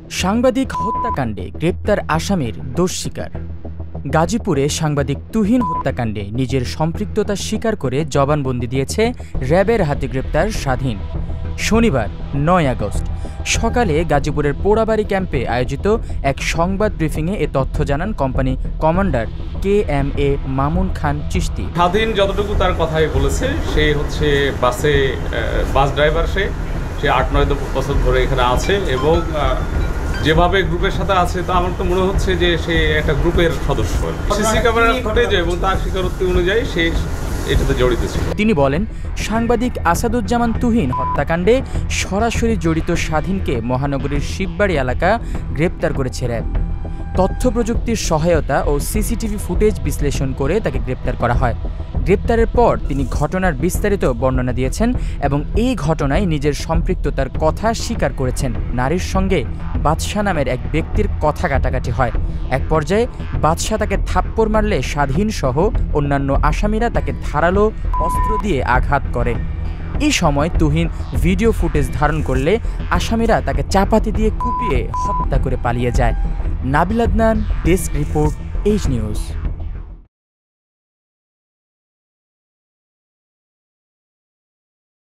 সাংবাদিক হত্যাকাণ্ডে গ্রেপ্তার আসামির দোষ স্বীকার। গাজীপুরে সাংবাদিক তুহিন হত্যাকাণ্ডে নিজের সম্পৃক্ততা স্বীকার করে জবানবন্দি দিয়েছে র্যাবের হাতে গ্রেপ্তার স্বাধীন। শনিবার ৯ আগস্ট সকালে গাজীপুরের পোড়াবাড়ি ক্যাম্পে আয়োজিত এক সংবাদ ব্রিফিংয়ে এ তথ্য জানান company commander KMA Mamun Khan Chishti. স্বাধীন যতটুকু তার কথাই বলেছে, সে হচ্ছে বাস ড্রাইভার, সে ৮-৯ বছর ধরে এখানে আছে এবং যেভাবে গ্রুপের সাথে আছে তা আমার তো মনে হচ্ছে যে সে একটা গ্রুপের সদস্য। সিসি ক্যামেরার ফুটেজ এবং তার স্বীকারোক্তি অনুযায়ী সে এটাতে জড়িত ছিল। তিনি বলেন, সাংবাদিক আসাদুজ্জামান তুহিন হত্যাকাণ্ডে সরাসরি জড়িত স্বাধীনকে মহানগরীর শিববাড়ি এলাকা গ্রেপ্তার করেছে র্যাব। তথ্য প্রযুক্তির সহায়তা ও সিসিটিভি ফুটেজ বিশ্লেষণ করে তাকে গ্রেপ্তার করা হয়। গ্রেপ্তারের পর তিনি ঘটনার বিস্তারিত বর্ণনা দিয়েছেন এবং এই ঘটনায় নিজের সম্পৃক্ততার কথা স্বীকার করেছেন। নারীর সঙ্গে বাদশা নামের এক ব্যক্তির কথা কাটাকাটি হয়। এক পর্যায়ে বাদশা তাকে থাপ্পড় মারলে স্বাধীন সহ অন্যান্য আসামিরা তাকে ধারালো অস্ত্র দিয়ে আঘাত করে। এই সময় তুহিন ভিডিও ফুটেজ ধারণ করলে আসামিরা তাকে চাপাতি দিয়ে কুপিয়ে হত্যা করে পালিয়ে যায়। Nabil Adnan, desk report, H news.